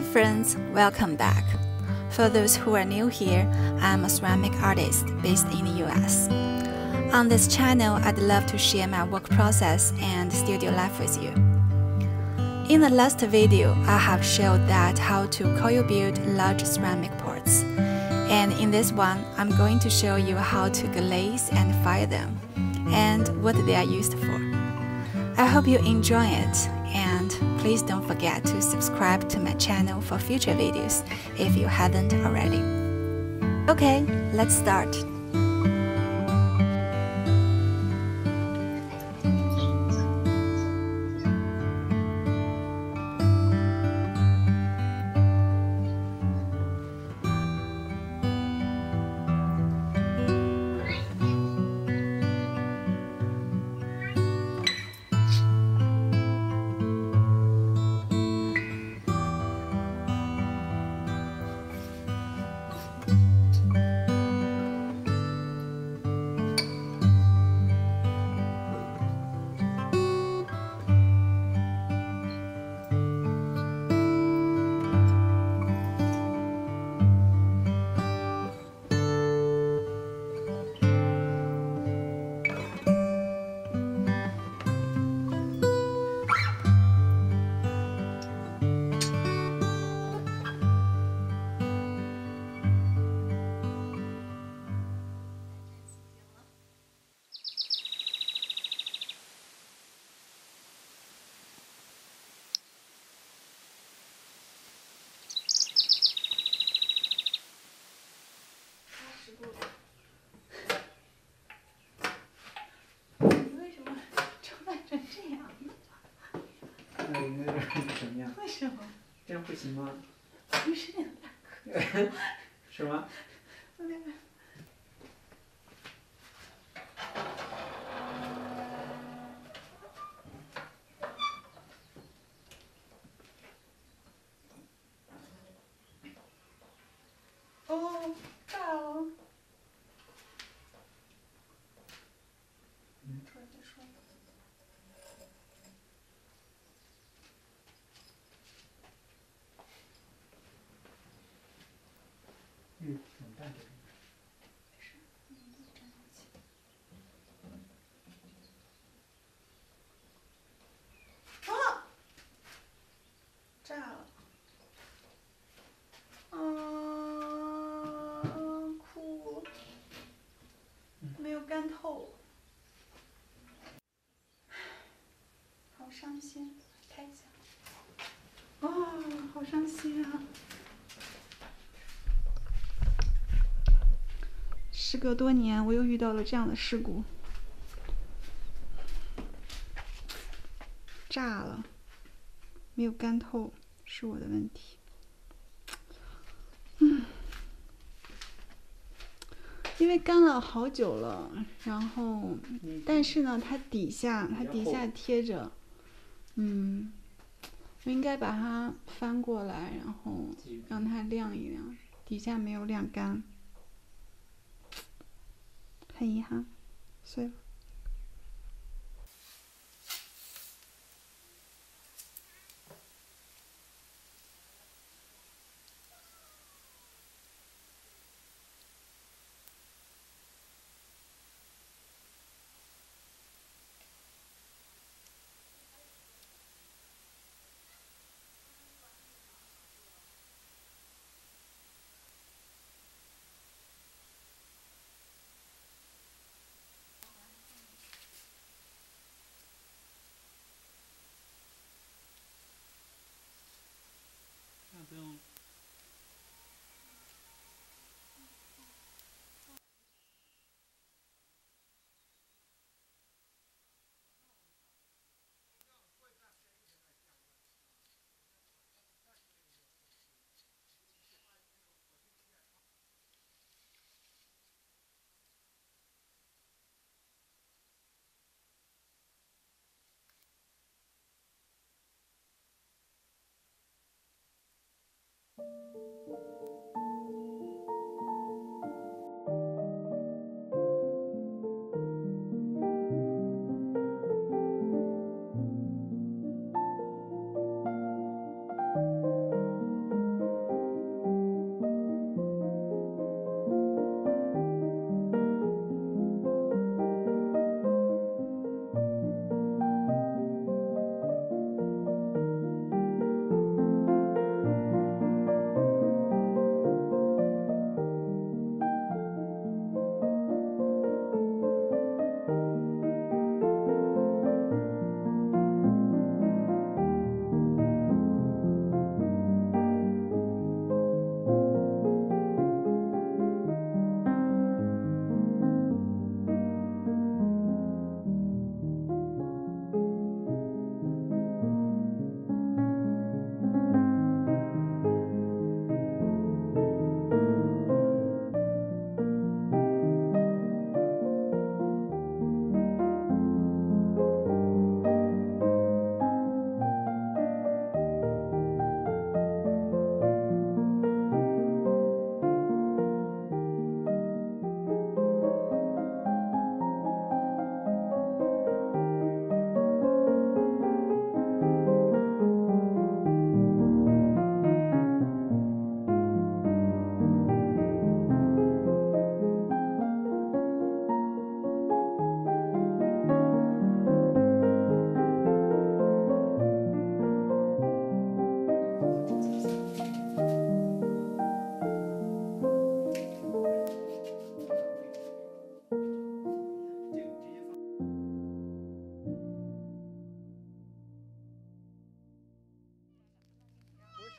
friends, welcome back. For those who are new here, I'm a ceramic artist based in the US. On this channel, I'd love to share my work process and studio life with you. In the last video, I have showed that how to coil build large ceramic pots. And in this one, I'm going to show you how to glaze and fire them, and what they are used for. I hope you enjoy it, and please don't forget to subscribe to my channel for future videos if you haven't already. Okay, let's start.什么样？为什么？这样不行吗？不是两大颗。是吗？哦，炸了！出来再说。怎么办？没事，你都沾上气。啊！炸了！哭！没有干透，好伤心。开一下。好伤心啊！时隔多年，我又遇到了这样的事故，炸了，没有干透，是我的问题。因为干了好久了，然后，但是呢，它底下贴着，我应该把它翻过来，然后让它晾一晾，底下没有晾干，很遗憾，碎了。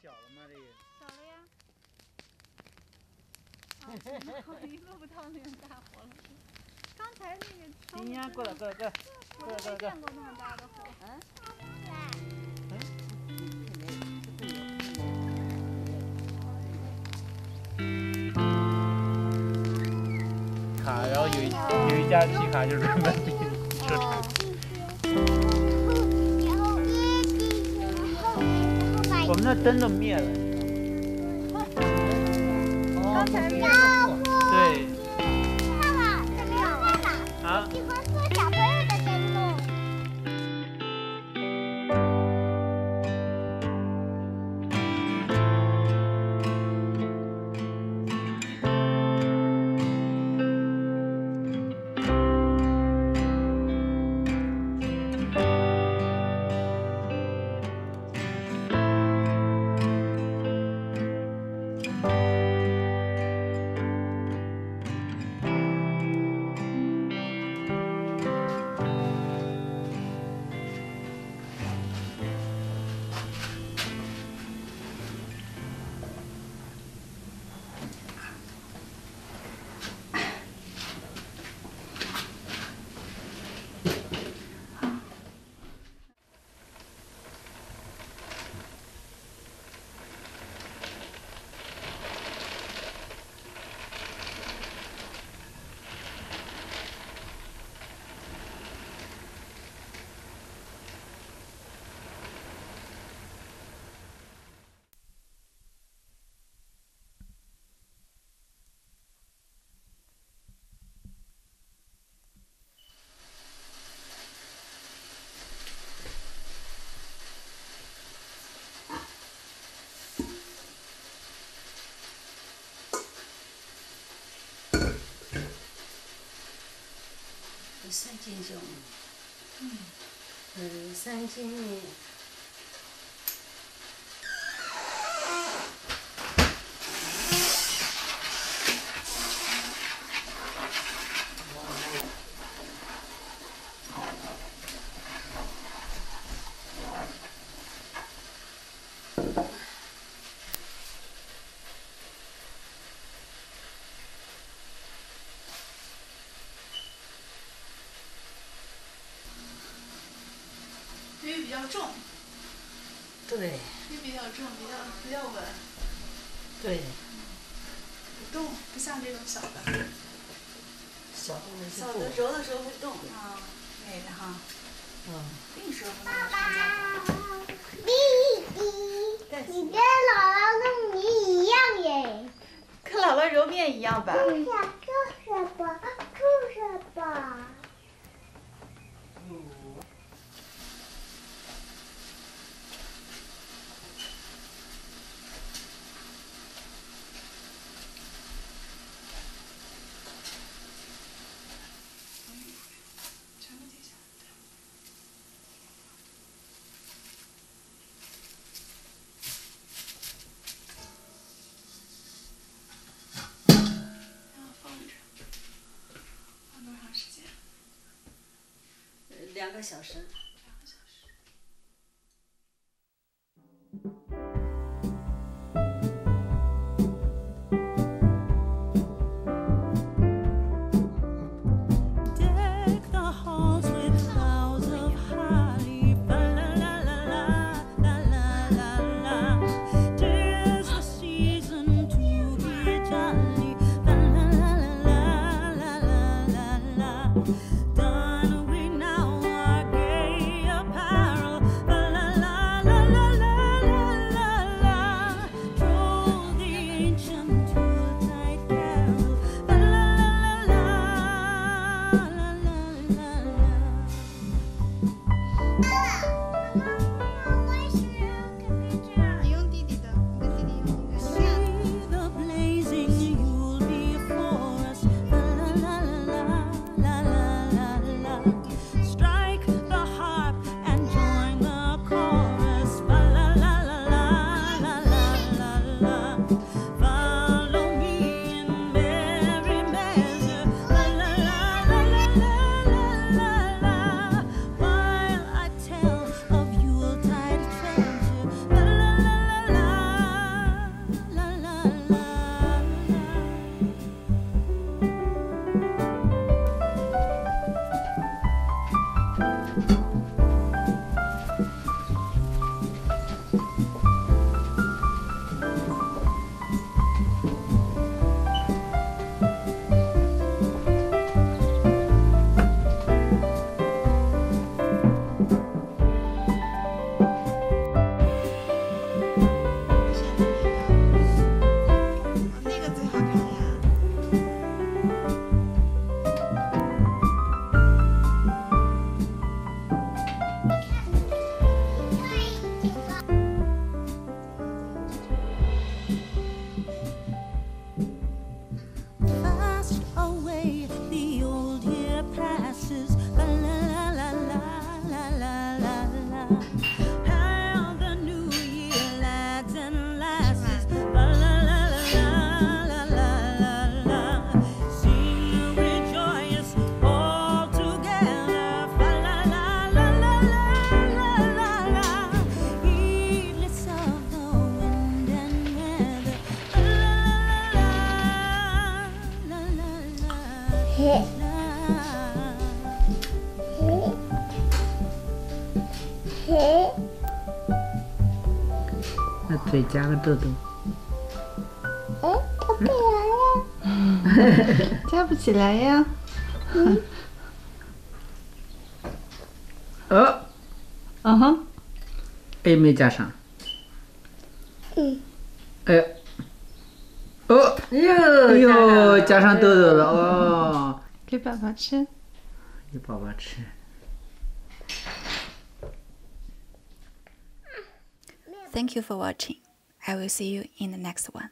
小了吗？这个小了呀。我一个不到那个大火了。刚才那个。今天过来，我没见过那么大的火。卡，然后有一家皮卡就是专门给你车厂。我们那灯都灭了。刚才灭了。对。爸爸，这边有爸爸。啊。喜欢做小朋友的灯笼。3斤重，3斤米。因为比较重，对，因为比较重，比较稳，对，不动，不像这种小的，小的那小的揉的时候会动啊，对的哈，并时候不能上家伙。你跟姥姥弄米一样耶，跟姥姥揉面一样吧？坐下吧。全部停下。放着，放多长时间？2个小时。那嘴夹个豆豆。夹不起来呀。夹不起来呀。嗯哼。A 没夹上。哎呦，夹上豆豆了哦。给爸爸吃。给宝宝吃。Thank you for watching. I will see you in the next one.